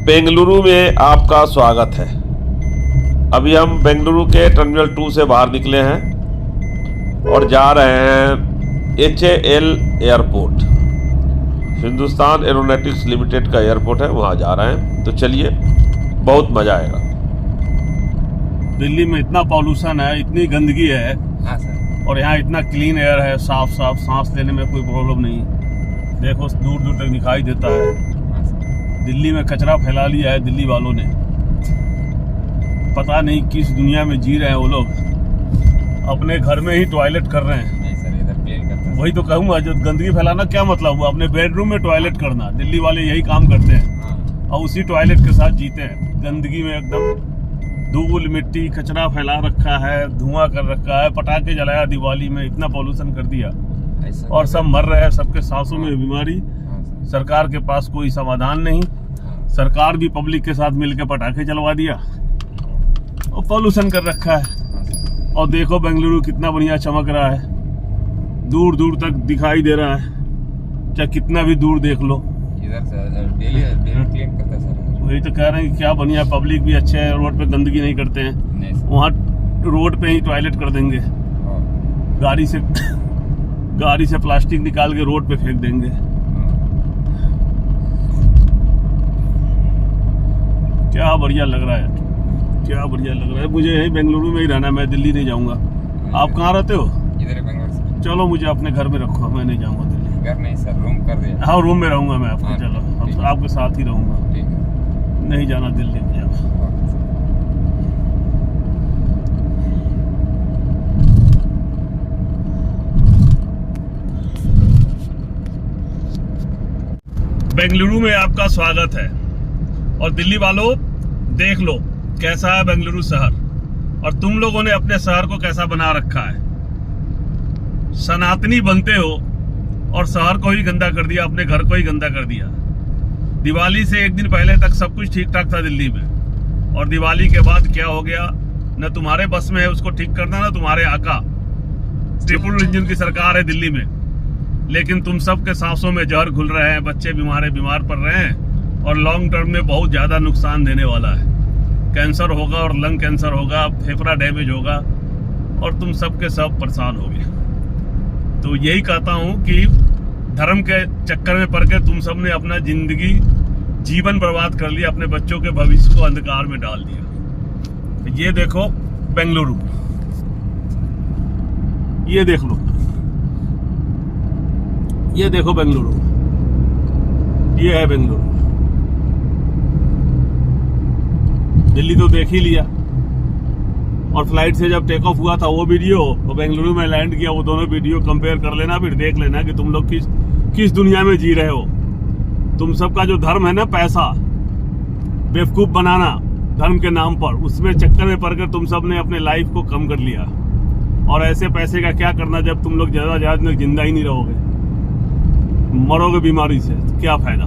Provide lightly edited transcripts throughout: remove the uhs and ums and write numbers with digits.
बेंगलुरु में आपका स्वागत है। अभी हम बेंगलुरु के टर्मिनल 2 से बाहर निकले हैं और जा रहे हैं HAL airport. Hindustan aeronautics limited का एयरपोर्ट है, वहाँ जा रहे हैं। तो चलिए, बहुत मज़ा आएगा। दिल्ली में इतना पॉल्यूशन है, इतनी गंदगी है। हाँ सर। और यहाँ इतना क्लीन एयर है, साफ साफ सांस लेने में कोई प्रॉब्लम नहीं। देखो दूर दूर तक दिखाई देता है। हाँ सर। दिल्ली में कचरा फैला लिया है दिल्ली वालों ने। पता नहीं किस दुनिया में जी रहे हैं वो लोग। अपने घर में ही टॉयलेट कर रहे हैं। नहीं सर, इधर क्लीन करते हैं। वही तो कहूँगा, जो गंदगी फैलाना क्या मतलब हुआ? अपने बेडरूम में टॉयलेट करना। दिल्ली वाले यही काम करते हैं। हाँ। और उसी टॉयलेट के साथ जीते हैं। गंदगी में एकदम धूल मिट्टी कचरा फैला रखा है, धुआं कर रखा है, पटाखे जलाया दिवाली में, इतना पॉल्यूशन कर दिया ऐसा और सब मर रहे हैं। सबके सांसों में बीमारी। हाँ सर। सरकार के पास कोई समाधान नहीं। हाँ। सरकार भी पब्लिक के साथ मिलकर पटाखे जलवा दिया और पॉल्यूशन कर रखा है। हाँ सर। और देखो बेंगलुरु कितना बढ़िया चमक रहा है, दूर दूर तक दिखाई दे रहा है, चाहे कितना भी दूर देख लो। इधर सर डेली क्लीन करते हैं सर। वही तो कह रहे हैं कि क्या बढ़िया, पब्लिक भी अच्छे है, रोड पे गंदगी नहीं करते हैं। नहीं सर। वहाँ रोड पे ही टॉयलेट कर देंगे। हाँ। गाड़ी से प्लास्टिक निकाल के रोड पे फेंक देंगे। क्या बढ़िया लग रहा है, क्या बढ़िया लग रहा है। मुझे यही बेंगलुरु में ही रहना, मैं दिल्ली नहीं जाऊंगा। आप कहाँ रहते हो? इधर बेंगलोर सर। चलो मुझे अपने घर में रखो, मैं नहीं जाऊंगा दिल्ली। घर नहीं सर, रूम कर दिया। हाँ, रूम में रहूंगा मैं आपको। हाँ, चलो ठीक है। आपके साथ ही रहूंगा, ठीक है। नहीं जाना दिल्ली में। Okay sir. बेंगलुरु में आपका स्वागत है। और दिल्ली वालों, देख लो कैसा है बेंगलुरु शहर, और तुम लोगों ने अपने शहर को कैसा बना रखा है। सनातनी बनते हो और शहर को ही गंदा कर दिया, अपने घर को ही गंदा कर दिया। दिवाली से एक दिन पहले तक सब कुछ ठीक ठाक था दिल्ली में, और दिवाली के बाद क्या हो गया, न तुम्हारे बस में है उसको ठीक करना, न तुम्हारे आका। ट्रिपल इंजन की सरकार है दिल्ली में, लेकिन तुम सबके सांसों में जहर घुल रहे हैं, बच्चे बीमार पड़ रहे हैं, और लॉन्ग टर्म में बहुत ज़्यादा नुकसान देने वाला है। कैंसर होगा और लंग कैंसर होगा, फेफड़ा डैमेज होगा, और तुम सबके सब परेशान होगे। तो यही कहता हूँ कि धर्म के चक्कर में पड़ के तुम सब ने अपना जिंदगी जीवन बर्बाद कर लिया, अपने बच्चों के भविष्य को अंधकार में डाल दिया। ये देखो बेंगलुरु, ये देख लो, ये देखो बेंगलुरु, ये है बेंगलुरु। दिल्ली तो देख ही लिया, और फ्लाइट से जब टेक ऑफ हुआ था वो वीडियो, और बेंगलुरु में लैंड किया, वो दोनों वीडियो कंपेयर कर लेना, फिर देख लेना कि तुम लोग किस दुनिया में जी रहे हो। तुम सबका जो धर्म है ना, पैसा बेवकूफ बनाना धर्म के नाम पर, उसमें चक्कर में पड़कर तुम सब ने अपने लाइफ को कम कर लिया। और ऐसे पैसे का क्या करना जब तुम लोग ज्यादा जिंदा ही नहीं रहोगे, मरोगे बीमारी से, तो क्या फायदा।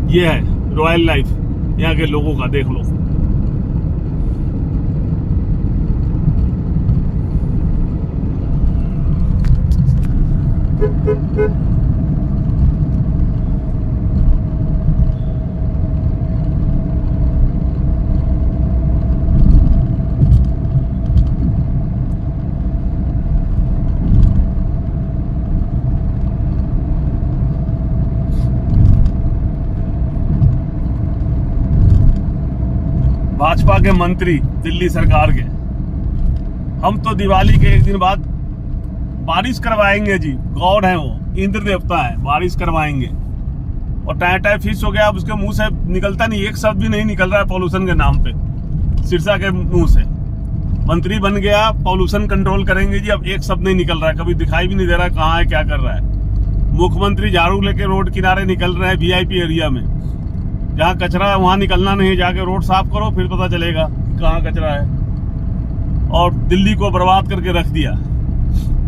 ये है रॉयल लाइफ यहाँ के लोगों का, देख लो। भाजपा के मंत्री दिल्ली सरकार के, हम तो दिवाली के एक दिन बाद बारिश करवाएंगे जी। गॉड है वो, इंद्र देवता है, बारिश करवाएंगे। और टाटा फिश हो गया, अब उसके मुंह से निकलता नहीं, एक शब्द भी नहीं निकल रहा है पॉल्यूशन के नाम पे। सिरसा के मुंह से मंत्री बन गया, पॉल्यूशन कंट्रोल करेंगे जी, अब एक शब्द नहीं निकल रहा है, कभी दिखाई भी नहीं दे रहा है कहाँ है, क्या कर रहा है। मुख्यमंत्री झाड़ू लेके रोड किनारे निकल रहे हैं VIP एरिया में, जहाँ कचरा है वहाँ निकलना नहीं, जाके रोड साफ करो, फिर पता चलेगा कहाँ कचरा है। और दिल्ली को बर्बाद करके रख दिया।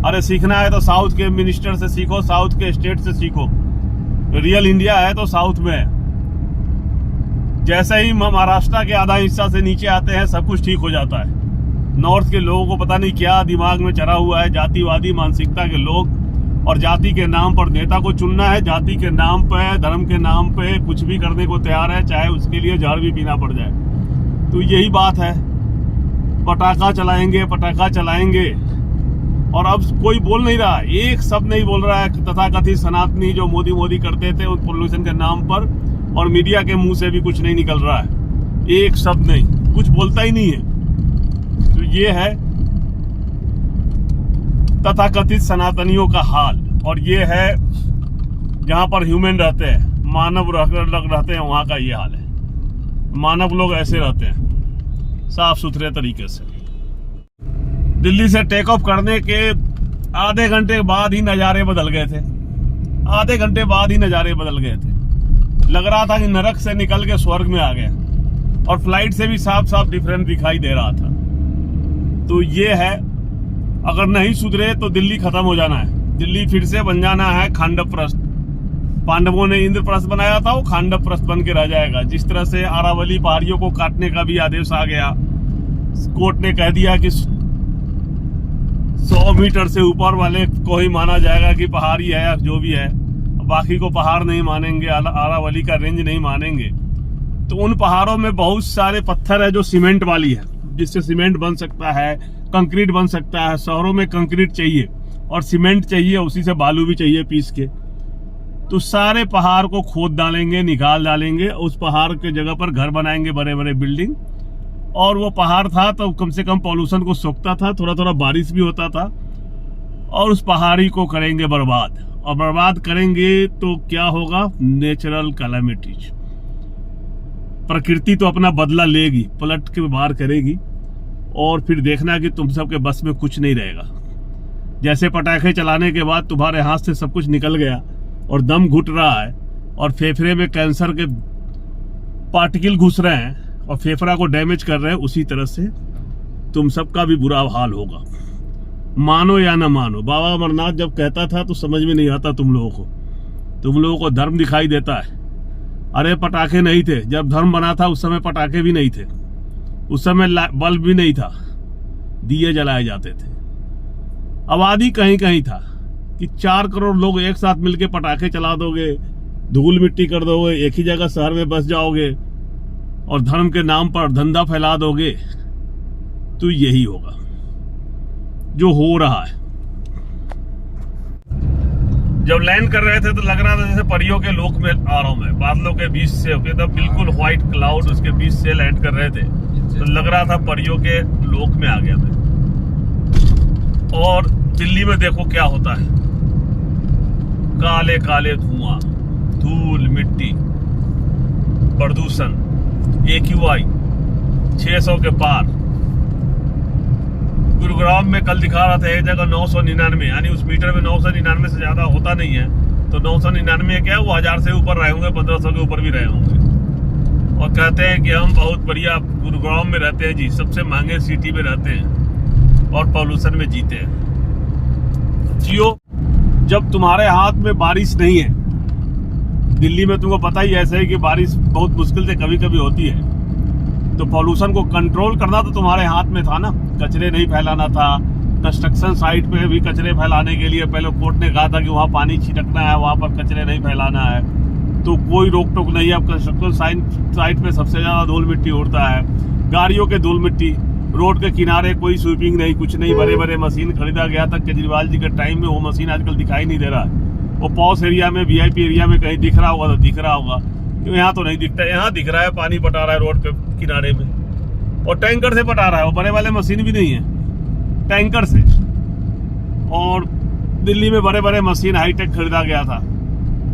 अरे सीखना है तो साउथ के मिनिस्टर से सीखो, साउथ के स्टेट से सीखो। रियल इंडिया है तो साउथ में है। जैसे ही महाराष्ट्र के आधा हिस्सा से नीचे आते हैं सब कुछ ठीक हो जाता है। नॉर्थ के लोगों को पता नहीं क्या दिमाग में चढ़ा हुआ है, जातिवादी मानसिकता के लोग और जाति के नाम पर नेता को चुनना है, जाति के नाम पे, धर्म के नाम पे कुछ भी करने को तैयार है, चाहे उसके लिए जहर भी पीना पड़ जाए। तो यही बात है, पटाखा चलाएंगे। और अब कोई बोल नहीं रहा, एक शब्द नहीं बोल रहा है तथाकथित सनातनी जो मोदी करते थे उस पोल्यूशन के नाम पर, और मीडिया के मुंह से भी कुछ नहीं निकल रहा है, एक शब्द नहीं, कुछ बोलता ही नहीं है। तो ये है तथाकथित सनातनियों का हाल। और ये है जहां पर ह्यूमन रहते हैं, मानव रहते हैं, वहां का ये हाल है। मानव लोग ऐसे रहते हैं साफ सुथरे तरीके से। दिल्ली से टेक ऑफ करने के आधे घंटे बाद ही नज़ारे बदल गए थे, आधे घंटे बाद ही नज़ारे बदल गए थे। लग रहा था कि नरक से निकल के स्वर्ग में आ गया, और फ्लाइट से भी साफ साफ डिफरेंस दिखाई दे रहा था। तो ये है, अगर नहीं सुधरे तो दिल्ली खत्म हो जाना है, दिल्ली फिर से बन जाना है खांडवप्रस्थ। पांडवों ने इंद्रप्रस्थ बनाया था, वो खांडवप्रस्थ बन के रह जाएगा। जिस तरह से अरावली पहाड़ियों को काटने का भी आदेश आ गया, कोर्ट ने कह दिया कि 100 मीटर से ऊपर वाले को ही माना जाएगा कि पहाड़ी है या जो भी है, बाकी को पहाड़ नहीं मानेंगे, अरावली का रेंज नहीं मानेंगे। तो उन पहाड़ों में बहुत सारे पत्थर है जो सीमेंट वाली है, जिससे सीमेंट बन सकता है, कंक्रीट बन सकता है। शहरों में कंक्रीट चाहिए और सीमेंट चाहिए, उसी से बालू भी चाहिए पीस के। तो सारे पहाड़ को खोद डालेंगे, निकाल डालेंगे, उस पहाड़ के जगह पर घर बनाएंगे, बड़े बड़े बिल्डिंग। और वो पहाड़ था तो कम से कम पॉल्यूशन को सोखता था, थोड़ा थोड़ा बारिश भी होता था। और उस पहाड़ी को करेंगे बर्बाद, और बर्बाद करेंगे तो क्या होगा? Natural calamities. प्रकृति तो अपना बदला लेगी, पलट के बाहर करेगी, और फिर देखना कि तुम सबके बस में कुछ नहीं रहेगा। जैसे पटाखे चलाने के बाद तुम्हारे हाथ से सब कुछ निकल गया और दम घुट रहा है और फेफड़े में कैंसर के पार्टिकल घुस रहे हैं और फेफड़ा को डैमेज कर रहे हैं, उसी तरह से तुम सबका भी बुरा हाल होगा। मानो या ना मानो, बाबा अमरनाथ जब कहता था तो समझ में नहीं आता तुम लोगों को धर्म दिखाई देता है। अरे पटाखे नहीं थे, जब धर्म बना था उस समय पटाखे भी नहीं थे, उस समय बल्ब भी नहीं था, दिए जलाए जाते थे। आबादी कहीं कहीं था कि 4 करोड़ लोग एक साथ मिलके पटाखे चला दोगे, धूल मिट्टी कर दोगे, एक ही जगह शहर में बस जाओगे और धर्म के नाम पर धंधा फैला दोगे, तो यही होगा जो हो रहा है। जब लैंड कर रहे थे तो लग रहा था जैसे परियों के लोक में आ रहा हूं मैं, बादलों के बीच से होके, तब बिल्कुल व्हाइट क्लाउड उसके बीच से लैंड कर रहे थे, तो लग रहा था परियों के लोक में आ गया मैं। और दिल्ली में देखो क्या होता है, काले काले धुआं, धूल मिट्टी, प्रदूषण, AQI 600 के पार। गुरुग्राम में कल दिखा रहा था एक जगह 999, यानी उस मीटर में 999 से ज्यादा होता नहीं है, तो 999 क्या है, वो 1000 से ऊपर रहे होंगे, 1500 के ऊपर भी रहे होंगे। और कहते हैं कि हम बहुत बढ़िया गुरुग्राम में रहते हैं जी, सबसे महंगे सिटी में रहते हैं और पॉल्यूशन में जीते हैं। जियो, जब तुम्हारे हाथ में बारिश नहीं है, दिल्ली में तुमको पता ही ऐसे है कि बारिश बहुत मुश्किल से कभी कभी होती है, तो पॉल्यूशन को कंट्रोल करना तो तुम्हारे हाथ में था ना। कचरे नहीं फैलाना था, कंस्ट्रक्शन साइट पे भी कचरे फैलाने के लिए पहले कोर्ट ने कहा था कि वहाँ पानी छिड़कना है, वहाँ पर कचरे नहीं फैलाना है, तो कोई रोक टोक नहीं है। अब कंस्ट्रक्शन साइट पे सबसे ज़्यादा धूल मिट्टी उड़ता है, गाड़ियों के धूल मिट्टी, रोड के किनारे कोई स्वीपिंग नहीं, कुछ नहीं। बड़े बड़े मशीन खरीदा गया था केजरीवाल जी के टाइम में, वो मशीन आजकल दिखाई नहीं दे रहा है। वो पॉश एरिया में, VIP एरिया में कहीं दिख रहा होगा तो दिख रहा होगा, क्यों यहाँ तो नहीं दिखता। यहाँ दिख रहा है, पानी पटा रहा है रोड पे किनारे में, और टैंकर से पटा रहा है, वो बड़े वाले मशीन भी नहीं है, टैंकर से। और दिल्ली में बड़े बड़े मशीन हाईटेक खरीदा गया था,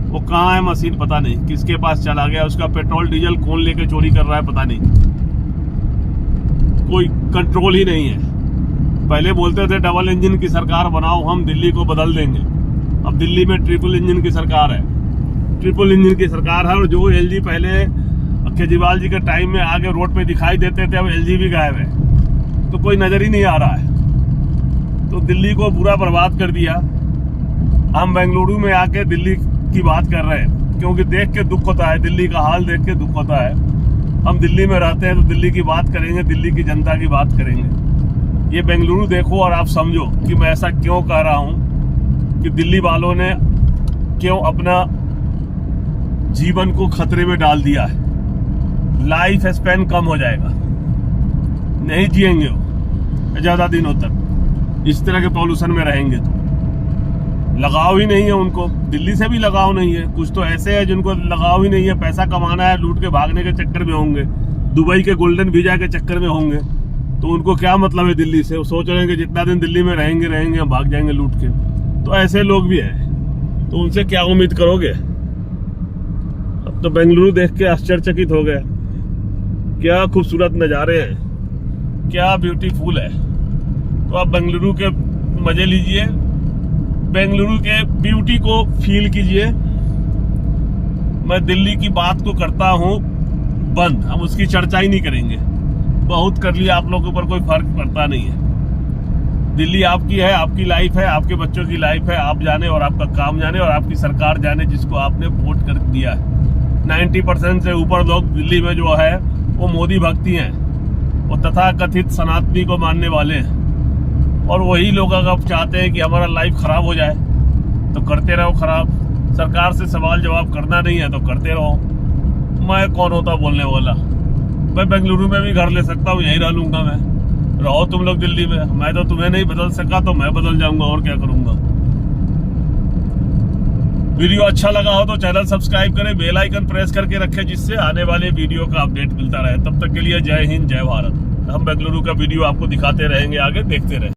वो कहाँ है मशीन पता नहीं, किसके पास चला गया, उसका पेट्रोल डीजल कौन लेके चोरी कर रहा है पता नहीं, कोई कंट्रोल ही नहीं है। पहले बोलते थे डबल इंजन की सरकार बनाओ, हम दिल्ली को बदल देंगे। अब दिल्ली में ट्रिपल इंजन की सरकार है, ट्रिपल इंजन की सरकार है। और जो LG पहले केजरीवाल जी के टाइम में आगे रोड पे दिखाई देते थे, अब LG भी गायब है, तो कोई नजर ही नहीं आ रहा है। तो दिल्ली को पूरा बर्बाद कर दिया। हम बेंगलुरु में आके दिल्ली की बात कर रहे हैं, क्योंकि देख के दुख होता है, दिल्ली का हाल देख के दुख होता है। हम दिल्ली में रहते हैं तो दिल्ली की बात करेंगे, दिल्ली की जनता की बात करेंगे। ये बेंगलुरु देखो और आप समझो कि मैं ऐसा क्यों कह रहा हूँ। कि दिल्ली वालों ने क्यों अपना जीवन को खतरे में डाल दिया है। लाइफ स्पैन कम हो जाएगा, नहीं जिएंगे वो ज्यादा दिनों तक इस तरह के पॉल्यूशन में रहेंगे। तो लगाव ही नहीं है उनको, दिल्ली से भी लगाव नहीं है। कुछ तो ऐसे है जिनको लगाव ही नहीं है, पैसा कमाना है, लूट के भागने के चक्कर में होंगे, दुबई के गोल्डन वीजा के चक्कर में होंगे। तो उनको क्या मतलब है दिल्ली से? वो सोच रहे हैं कि जितना दिन दिल्ली में रहेंगे हम भाग जाएंगे लूट के। तो ऐसे लोग भी हैं, तो उनसे क्या उम्मीद करोगे? अब तो बेंगलुरु देख के आश्चर्यचकित हो गए। क्या खूबसूरत नज़ारे हैं, क्या ब्यूटीफुल है। तो आप बेंगलुरु के मजे लीजिए, बेंगलुरु के ब्यूटी को फील कीजिए। मैं दिल्ली की बात को करता हूँ बंद, हम उसकी चर्चा ही नहीं करेंगे। बहुत कर लिया, आप लोगों पर कोई फर्क पड़ता नहीं है। दिल्ली आपकी है, आपकी लाइफ है, आपके बच्चों की लाइफ है। आप जाने और आपका काम जाने और आपकी सरकार जाने जिसको आपने वोट कर दिया है। 90% से ऊपर लोग दिल्ली में जो है वो मोदी भक्ति हैं, वो तथाकथित सनातनी को मानने वाले हैं। और वही लोग अगर चाहते हैं कि हमारा लाइफ खराब हो जाए तो करते रहो खराब। सरकार से सवाल जवाब करना नहीं है तो करते रहो। मैं कौन होता बोलने वाला? मैं बेंगलुरु में भी घर ले सकता हूँ, यहीं रह लूंगा मैं। रहो तुम लोग दिल्ली में, मैं तो तुम्हें नहीं बदल सका तो मैं बदल जाऊंगा, और क्या करूंगा। वीडियो अच्छा लगा हो तो चैनल सब्सक्राइब करें, बेल आइकन प्रेस करके रखें जिससे आने वाले वीडियो का अपडेट मिलता रहे। तब तक के लिए जय हिंद, जय भारत। हम बेंगलुरु का वीडियो आपको दिखाते रहेंगे, आगे देखते रहें।